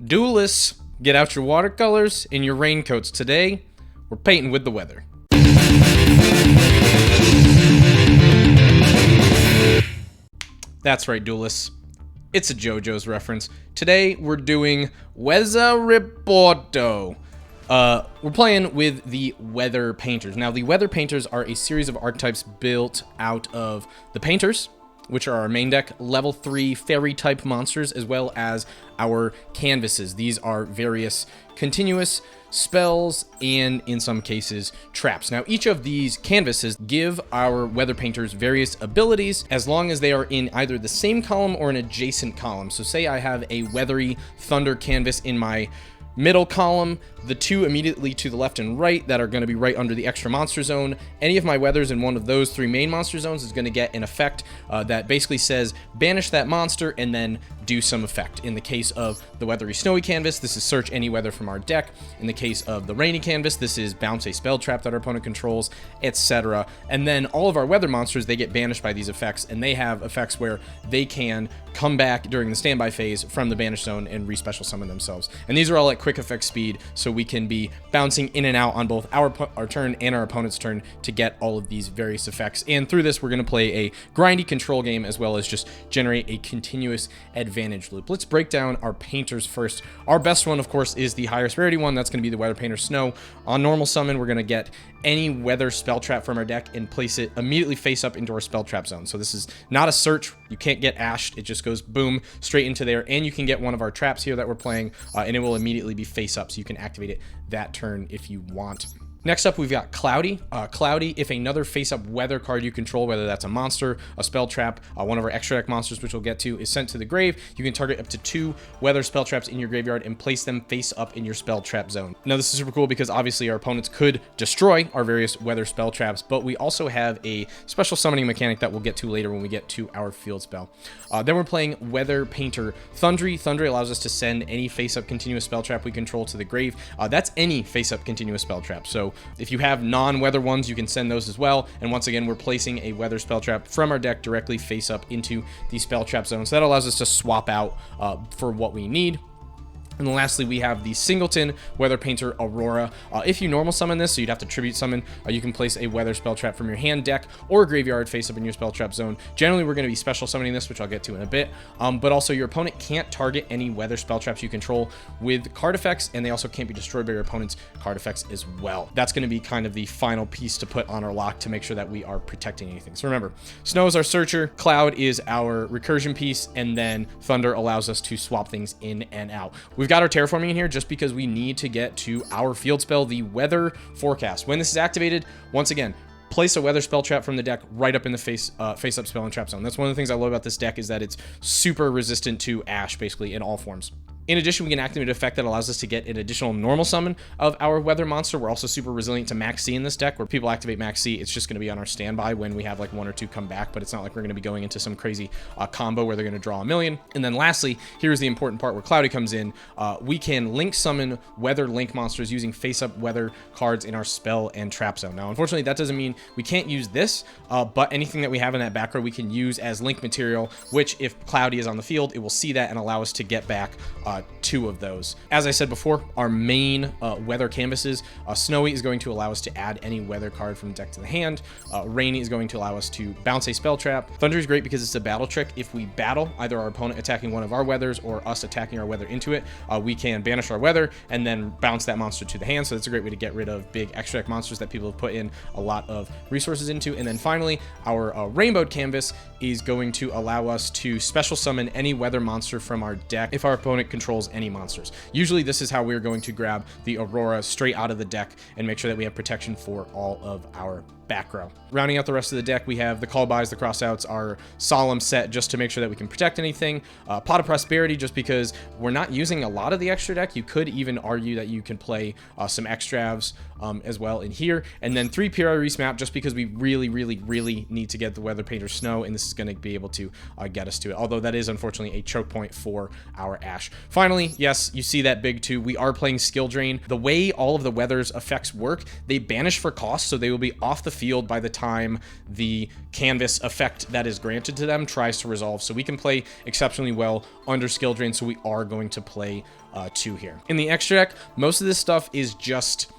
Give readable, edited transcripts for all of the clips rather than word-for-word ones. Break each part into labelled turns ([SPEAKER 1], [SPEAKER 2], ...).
[SPEAKER 1] Duelists, get out your watercolors and your raincoats. Today, we're painting with the weather. That's right, duelists. It's a JOJO'S reference. Today, we're doing Weather Reporto. We're playing with the Weather Painters. Now, the Weather Painters are a series of archetypes built out of the Painters, which are our main deck, level 3 fairy-type monsters, as well as our canvases. These are various continuous spells and, in some cases, traps. Now, each of these canvases give our Weather Painters various abilities as long as they are in either the same column or an adjacent column. So say I have a Weathery Thunder canvas in my middle column, the two immediately to the left and right that are going to be right under the extra monster zone. Any of my weathers in one of those 3 main monster zones is going to get an effect that basically says banish that monster and then do some effect. In the case of the Weathery Snowy canvas, this is search any weather from our deck. In the case of the Rainy canvas, this is bounce a spell trap that our opponent controls, etc. And then all of our weather monsters, they get banished by these effects, and they have effects where they can come back during the standby phase from the banish zone and re-special summon themselves. And these are all at quick effect speed, so we can be bouncing in and out on both our turn and our opponent's turn to get all of these various effects. And through this, we're going to play a grindy control game as well as just generate a continuous advantage loop. Let's break down our painters first. Our best one, of course, is the higher severity one. That's going to be the Weather Painter Snow. On normal summon, we're going to get any weather spell trap from our deck and place it immediately face up into our spell trap zone. So this is not a search. You can't get ashed. It just goes boom straight into there. And you can get one of our traps here that we're playing, and it will immediately be face up. So you can activate it that turn if you want. Next up, we've got Cloudy. Cloudy, if another face-up weather card you control, whether that's a monster, a spell trap, one of our extra deck monsters, which we'll get to, is sent to the grave, you can target up to 2 weather spell traps in your graveyard and place them face up in your spell trap zone. Now, this is super cool because obviously our opponents could destroy our various weather spell traps, but we also have a special summoning mechanic that we'll get to later when we get to our field spell. Then we're playing Weather Painter Thundry. Thundry allows us to send any face-up continuous spell trap we control to the grave. That's any face-up continuous spell trap. So if you have non-weather ones, you can send those as well. And once again, we're placing a weather spell trap from our deck directly face up into the spell trap zone. So that allows us to swap out for what we need. And then lastly, we have the Singleton Weather Painter Aurora. If you normal summon this, so you'd have to tribute summon, you can place a weather spell trap from your hand, deck, or graveyard face up in your spell trap zone. Generally, we're going to be special summoning this, which I'll get to in a bit. But also, your opponent can't target any weather spell traps you control with card effects, and they also can't be destroyed by your opponent's card effects as well. That's going to be kind of the final piece to put on our lock to make sure that we are protecting anything. So remember, Snow is our searcher, Cloud is our recursion piece, and then Thunder allows us to swap things in and out. We've got our terraforming in here just because we need to get to our field spell, the Weather Forecast. When this is activated, once again, place a weather spell trap from the deck right up in the face up spell and trap zone. That's one of the things I love about this deck, is that it's super resistant to ash, basically, in all forms. In addition, we can activate an effect that allows us to get an additional normal summon of our weather monster. We're also super resilient to Max C in this deck. Where people activate Max C, it's just going to be on our standby when we have like 1 or 2 come back, but it's not like we're going to be going into some crazy combo where they're going to draw a million. And then lastly, here's the important part where Cloudy comes in. We can link summon weather link monsters using face-up weather cards in our spell and trap zone. Now, unfortunately, that doesn't mean we can't use this, but anything that we have in that back row we can use as link material, which if Cloudy is on the field, it will see that and allow us to get back 2 of those. As I said before, our main weather canvases, Snowy is going to allow us to add any weather card from the deck to the hand. Rainy is going to allow us to bounce a spell trap. Thunder is great because it's a battle trick. If we battle, either our opponent attacking one of our weathers or us attacking our weather into it, we can banish our weather and then bounce that monster to the hand. So that's a great way to get rid of big extra deck monsters that people have put in a lot of resources into. And then finally, our rainbowed canvas is going to allow us to special summon any weather monster from our deck if our opponent controls any monsters. Usually this is how we're going to grab the Aurora straight out of the deck and make sure that we have protection for all of our back row. Rounding out the rest of the deck, we have the call buys, the crossouts, our solemn set just to make sure that we can protect anything. Pot of Prosperity, just because we're not using a lot of the extra deck. You could even argue that you can play some extravs as well in here. And then 3 PRI Reese map, just because we really need to get the Weather Painter Snow, and this is going to be able to get us to it. Although that is unfortunately a choke point for our Ash. Finally, yes, you see that big 2. We are playing Skill Drain. The way all of the weather's effects work, they banish for cost, so they will be off the field by the time the canvas effect that is granted to them tries to resolve. So we can play exceptionally well under skill drain, so we are going to play 2 here. In the extra deck, most of this stuff is just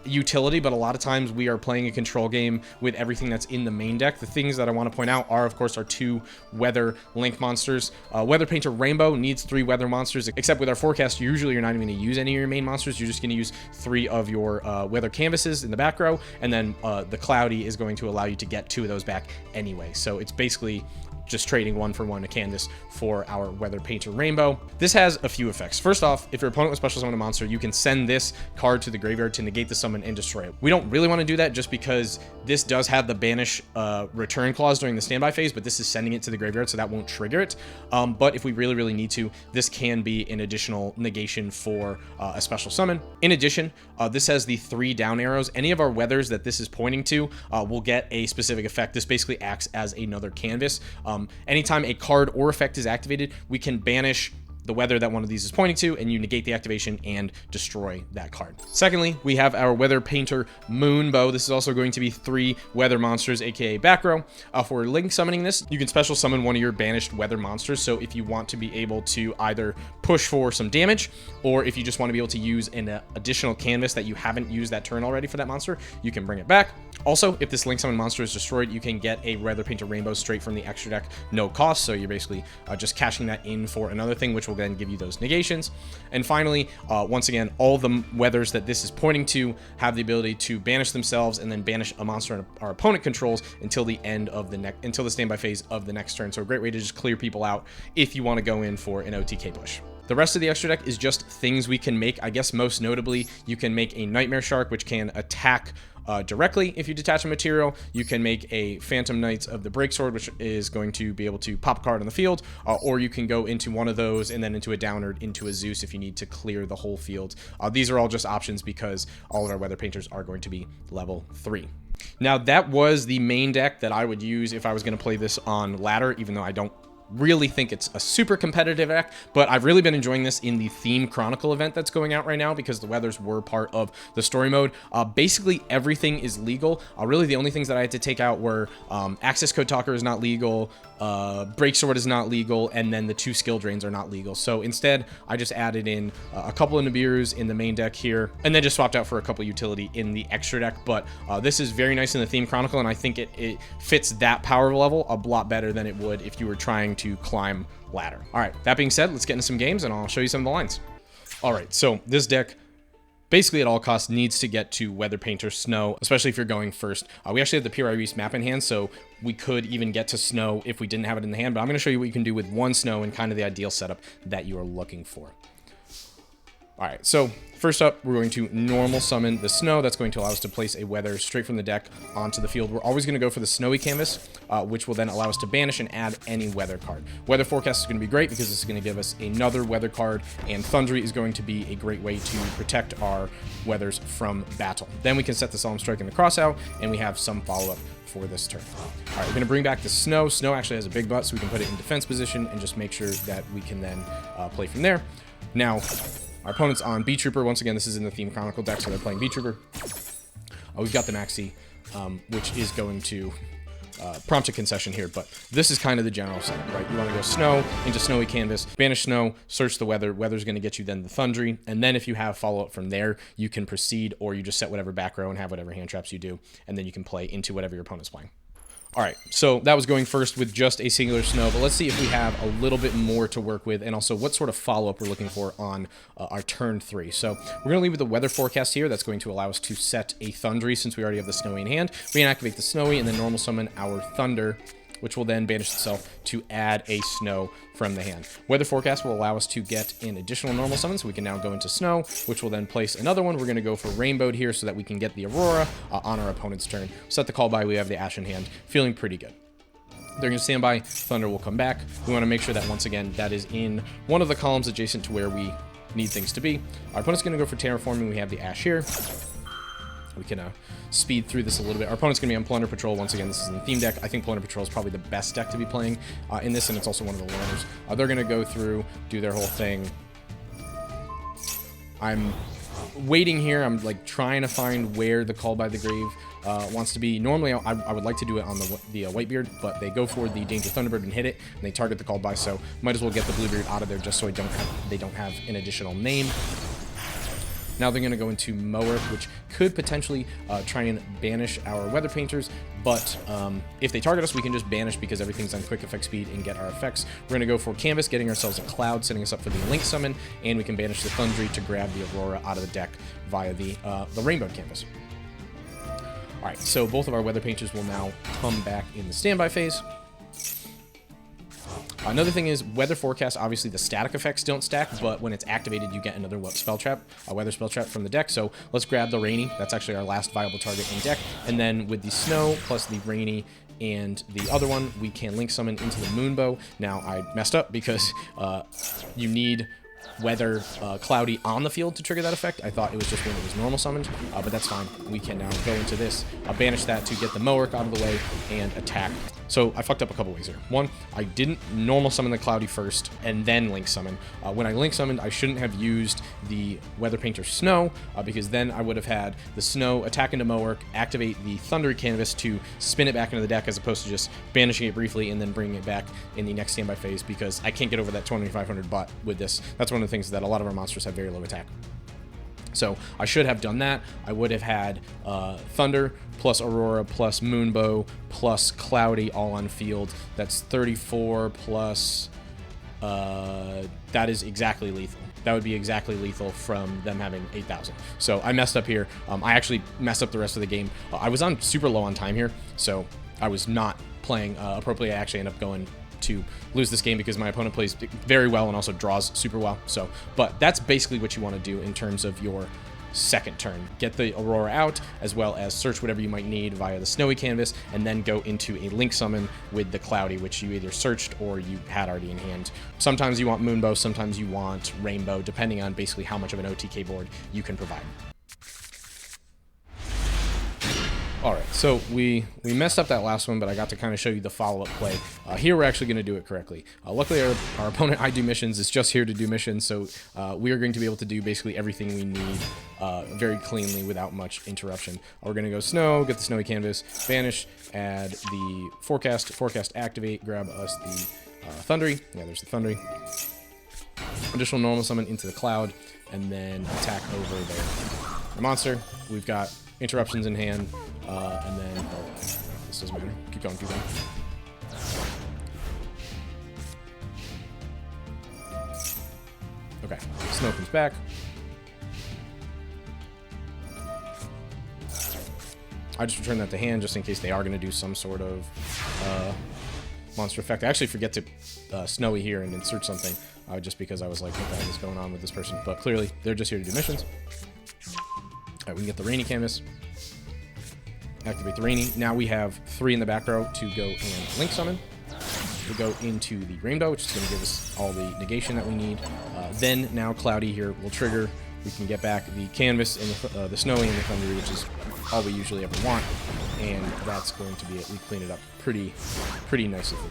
[SPEAKER 1] utility, but a lot of times we are playing a control game with everything that's in the main deck. The things that I want to point out are, of course, our 2 weather link monsters. Weather Painter Rainbow needs 3 weather monsters, except with our forecast, usually you're not even going to use any of your main monsters. You're just going to use 3 of your weather canvases in the back row, and then the Cloudy is going to allow you to get 2 of those back anyway. So it's basically just trading 1-for-1 a canvas for our Weather Painter Rainbow. This has a few effects. First off, if your opponent will special summon a monster, you can send this card to the graveyard to negate the summon and destroy it. We don't really want to do that just because this does have the banish return clause during the standby phase, but this is sending it to the graveyard, so that won't trigger it. But if we really need to, this can be an additional negation for a special summon. In addition, this has the 3 down arrows. Any of our weathers that this is pointing to will get a specific effect. This basically acts as another canvas. Anytime a card or effect is activated, we can banish the weather that one of these is pointing to, and you negate the activation and destroy that card. Secondly, we have our Weather Painter Moonbow. This is also going to be 3 weather monsters, aka back row. For link summoning this, you can special summon one of your banished weather monsters. So if you want to be able to either push for some damage, or if you just want to be able to use an additional canvas that you haven't used that turn already for that monster, you can bring it back. Also, if this link summon monster is destroyed, you can get a Weather Painter Rainbow straight from the extra deck, no cost. So you're basically just cashing that in for another thing, which will then give you those negations. And finally, once again, all the weathers that this is pointing to have the ability to banish themselves and then banish a monster our opponent controls until the end of the until the standby phase of the next turn. So a great way to just clear people out if you want to go in for an OTK push. The rest of the extra deck is just things we can make. I guess most notably, you can make a Nightmare Shark, which can attack directly if you detach a material. You can make a Phantom Knights of the Breaksword, which is going to be able to pop a card on the field, or you can go into one of those and then into a Downard, into a Zeus if you need to clear the whole field. These are all just options because all of our Weather Painters are going to be level 3. Now, that was the main deck that I would use if I was going to play this on ladder, even though I don't really think it's a super competitive deck, but I've really been enjoying this in the Theme Chronicle event that's going out right now because the weathers were part of the story mode. Basically everything is legal. Really the only things that I had to take out were Access Code Talker is not legal, Breaksword is not legal, and then the 2 skill drains are not legal. So instead I just added in a couple of Nibiru's in the main deck here, and then just swapped out for a couple utility in the extra deck. But this is very nice in the Theme Chronicle, and I think it fits that power level a lot better than it would if you were trying to climb ladder. All right, that being said, let's get into some games and I'll show you some of the lines. All right, so this deck basically at all costs needs to get to Weather Painter Snow, especially if you're going first. We actually have the Piri Reis map in hand, so we could even get to Snow if we didn't have it in the hand, but I'm going to show you what you can do with 1 Snow and kind of the ideal setup that you are looking for. All right, so first up, we're going to normal summon the Snow. That's going to allow us to place a weather straight from the deck onto the field. We're always going to go for the snowy canvas, which will then allow us to banish and add any weather card. Weather Forecast is going to be great because this is going to give us another weather card, and Thundry is going to be a great way to protect our weathers from battle. Then we can set the Solemn Strike in the cross out, and we have some follow-up for this turn. All right, we're going to bring back the Snow. Snow actually has a big butt, so we can put it in defense position and just make sure that we can then play from there. Now, our opponent's on Beat Trooper. Once again, this is in the Theme Chronicle deck, so they're playing Beat Trooper. We've got the Maxi, which is going to prompt a concession here, but this is kind of the general setup, right? You want to go Snow into Snowy Canvas, banish Snow, search the weather. Weather's going to get you then the Thundry, and then if you have follow-up from there, you can proceed, or you just set whatever back row and have whatever hand traps you do, and then you can play into whatever your opponent's playing. All right, so that was going first with just a singular Snow, but let's see if we have a little bit more to work with, and also what sort of follow-up we're looking for on our turn 3. So we're going to leave with the Weather Forecast here. That's going to allow us to set a Thundry since we already have the Snowy in hand. We can activate the Snowy and then normal summon our Thunder, which will then banish itself to add a Snow from the hand. Weather Forecast will allow us to get an additional normal summon, so we can now go into Snow, which will then place another one. We're going to go for Rainbowed here so that we can get the Aurora on our opponent's turn. Set the call by, we have the Ash in hand. Feeling pretty good. They're going to stand by, Thunder will come back. We want to make sure that, once again, that is in one of the columns adjacent to where we need things to be. Our opponent's going to go for Terraforming. We have the Ash here. We can speed through this a little bit. Our opponent's going to be on Plunder Patrol. Once again, this is in the theme deck. I think Plunder Patrol is probably the best deck to be playing in this, and it's also one of the learners. They're going to go through, do their whole thing. I'm waiting here. I'm like trying to find where the Call by the Grave wants to be, normally I would like to do it on the Whitebeard, but they go for the Danger Thunderbird and hit it, and they target the called by, so might as well get the Bluebeard out of there just so they don't have an additional name. Now they're going to go into Mower, which could potentially try and banish our Weather Painters, but if they target us, we can just banish because everything's on quick effect speed and get our effects. We're going to go for Canvas, getting ourselves a Cloud, setting us up for the Link Summon, and we can banish the Thundry to grab the Aurora out of the deck via the Rainbow Canvas. Alright, so both of our Weather Painters will now come back in the standby phase. Another thing is Weather Forecast. Obviously, the static effects don't stack, but when it's activated, you get another spell trap, a Weather spell trap from the deck. So let's grab the Rainy. That's actually our last viable target in deck. And then with the Snow plus the Rainy and the other one, we can Link Summon into the Moonbow. Now, I messed up because you need Weather Cloudy on the field to trigger that effect. I thought it was just when it was normal summoned, but that's fine. We can now go into this, banish that to get the Mowerk out of the way and attack. So I fucked up a couple ways here. One, I didn't normal summon the Cloudy first and then Link Summon. When I Link Summoned, I shouldn't have used the Weather Painter Snow because then I would have had the Snow attack into Mowerk, activate the Thundery Canvas to spin it back into the deck as opposed to just banishing it briefly and then bringing it back in the next standby phase because I can't get over that 2500 bot with this. That's one of the things that a lot of our monsters have very low attack. So I should have done that. I would have had Thunder plus Aurora plus Moonbow plus Cloudy all on field. That's 34 plus... that is exactly lethal. That would be exactly lethal from them having 8,000. So I messed up here. I actually messed up the rest of the game. I was on super low on time here, so I was not playing appropriately. I actually ended up going to lose this game because my opponent plays very well and also draws super well. So, but that's basically what you want to do in terms of your second turn. Get the Aurora out, as well as search whatever you might need via the Snowy Canvas, and then go into a Link Summon with the Cloudy, which you either searched or you had already in hand. Sometimes you want Moonbow, sometimes you want Rainbow, depending on basically how much of an OTK board you can provide. Alright, so we messed up that last one, but I got to kind of show you the follow-up play. Here we're actually going to do it correctly. Luckily, our opponent, I Do Missions, is just here to do missions, so we are going to be able to do basically everything we need very cleanly without much interruption. We're going to go Snow, get the Snowy Canvas, Banish, add the Forecast Activate, grab us the Thundry. Yeah, there's the Thundry. Additional Normal Summon into the Cloud, and then attack over the monster. We've got interruptions in hand, and then, oh, this doesn't matter. Keep going, keep going. Okay, Snow comes back. I just return that to hand just in case they are going to do some sort of monster effect. I actually forget to Snowy here and insert something just because I was like, what the heck is going on with this person? But clearly, they're just here to do missions. Alright, we can get the Rainy Canvas. Activate the Rainy. Now we have 3 in the back row to go and Link Summon. We go into the Rainbow, which is going to give us all the negation that we need. Then now Cloudy here will trigger. We can get back the Canvas and the Snowy and the Thundery, which is all we usually ever want. And that's going to be it. We clean it up pretty nicely for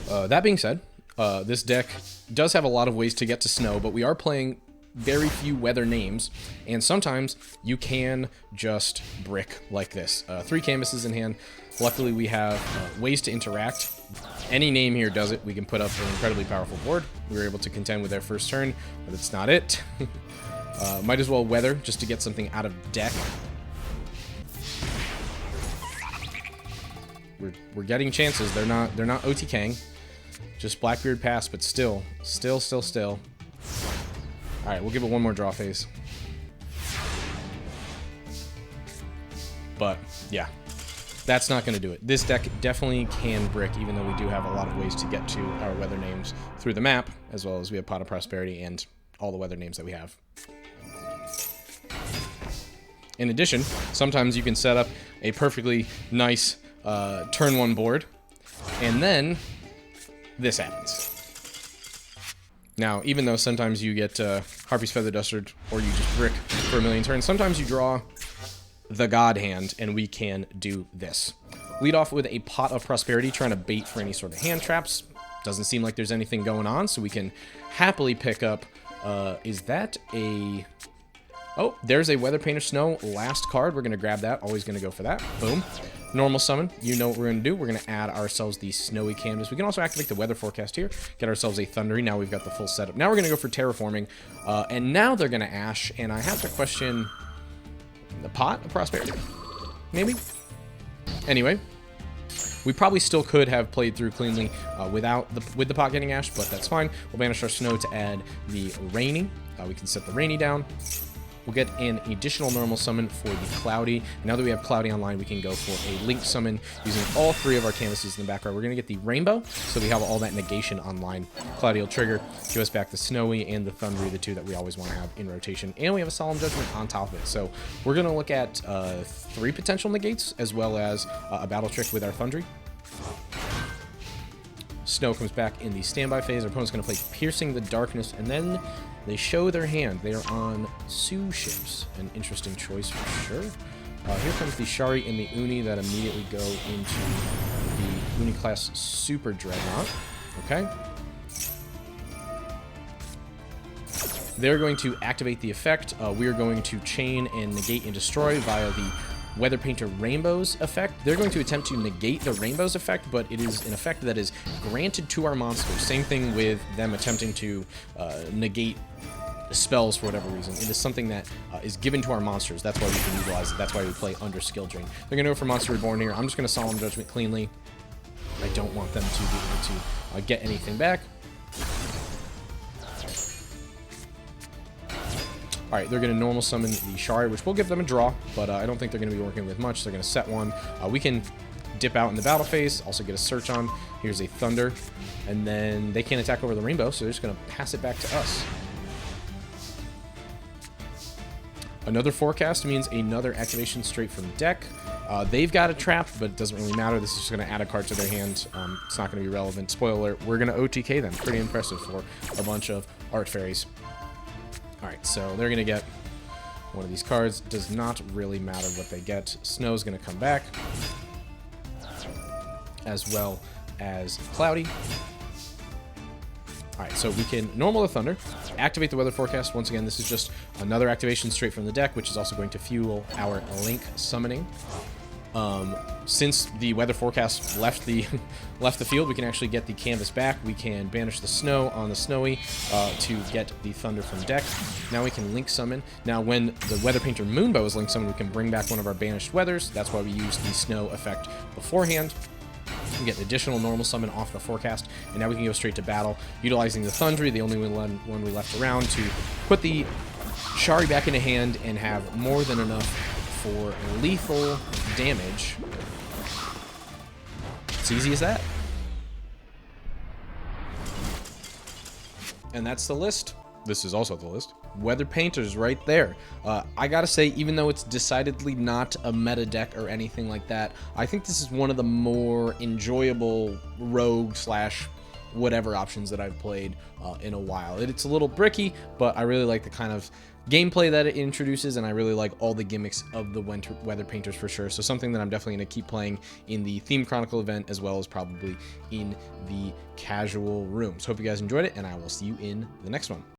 [SPEAKER 1] you. That being said, this deck does have a lot of ways to get to Snow, but we are playing very few weather names, and sometimes you can just brick like this. 3 canvases in hand. Luckily, we have ways to interact. Any name here does it. We can put up an incredibly powerful board. We were able to contend with their first turn, but that's not it. Might as well weather just to get something out of deck. We're getting chances. They're not OTKing. Just Blackbeard pass, but still. Alright, we'll give it one more draw phase. But, yeah. That's not going to do it. This deck definitely can brick, even though we do have a lot of ways to get to our weather names through the map, as well as we have Pot of Prosperity and all the weather names that we have. In addition, sometimes you can set up a perfectly nice turn 1 board, and then this happens. Now, even though sometimes you get Harpy's Feather Duster, or you just brick for a million turns, sometimes you draw the God Hand, and we can do this. Lead off with a Pot of Prosperity, trying to bait for any sort of hand traps. Doesn't seem like there's anything going on, so we can happily pick up, is that a Oh, there's a Weather Painter Snow last card. We're going to grab that. Always going to go for that. Boom. Normal summon. You know what we're going to do. We're going to add ourselves the snowy canvas. We can also activate the weather forecast here. Get ourselves a Thundery. Now we've got the full setup. Now we're going to go for Terraforming. And now they're going to Ash. And I have to question the Pot of Prosperity. Maybe? Anyway. We probably still could have played through cleanly with the Pot getting Ash, but that's fine. We'll banish our Snow to add the Rainy. We can set the Rainy down. We'll get an additional normal summon for the Cloudy. Now that we have Cloudy online, we can go for a Link summon using all 3 of our canvases in the background. We're going to get the Rainbow, so we have all that negation online. Cloudy will trigger, give us back the Snowy and the Thundery, the 2 that we always want to have in rotation. And we have a Solemn Judgment on top of it. So we're going to look at 3 potential negates, as well as a Battle Trick with our Thundery. Snow comes back in the standby phase. Our opponent's going to play Piercing the Darkness, and then they show their hand. They are on Sue ships. An interesting choice for sure. Here comes the Shari and the Uni that immediately go into the Uni class Super Dreadnought. Okay. They're going to activate the effect. We are going to chain and negate and destroy via the Weather Painter Rainbow's effect. They're going to attempt to negate the Rainbow's effect, but it is an effect that is granted to our monsters. Same thing with them attempting to negate spells for whatever reason. It is something that is given to our monsters. That's why we can utilize it. That's why we play under Skill Drain. They're going to go for Monster Reborn here. I'm just going to Solemn Judgment cleanly. I don't want them to be able to get anything back. Alright, they're going to normal summon the Shari, which will give them a draw, but I don't think they're going to be working with much. They're going to set one. We can dip out in the battle phase, also get a search on. Here's a Thunder, and then they can't attack over the Rainbow, so they're just going to pass it back to us. Another Forecast means another activation straight from deck. They've got a trap, but it doesn't really matter. This is just going to add a card to their hand. It's not going to be relevant. Spoiler alert, we're going to OTK them. Pretty impressive for a bunch of Art Fairies. Alright, so they're going to get one of these cards. Does not really matter what they get. Snow's going to come back, as well as Cloudy. Alright, so we can normal the Thunder, activate the Weather Forecast. Once again, this is just another activation straight from the deck, which is also going to fuel our Link summoning. Since the Weather Forecast left the field, we can actually get the canvas back. We can banish the Snow on the Snowy to get the Thunder from deck. Now we can Link summon. Now when the Weather Painter Moonbow is Link summoned, we can bring back one of our banished weathers. That's why we use the Snow effect beforehand. We get an additional normal summon off the Forecast, and now we can go straight to battle, utilizing the Thundery, the only one we left around, to put the Shari back into hand and have more than enough for lethal damage. It's easy as that. And that's the list. This is also the list. Weather Painters right there. I gotta say, even though it's decidedly not a meta deck or anything like that, I think this is one of the more enjoyable rogue / whatever options that I've played in a while. It's a little bricky, but I really like the kind of gameplay that it introduces, and I really like all the gimmicks of the Weather Painters for sure. So something that I'm definitely going to keep playing in the Theme Chronicle event, as well as probably in the casual rooms. Hope you guys enjoyed it, and I will see you in the next one.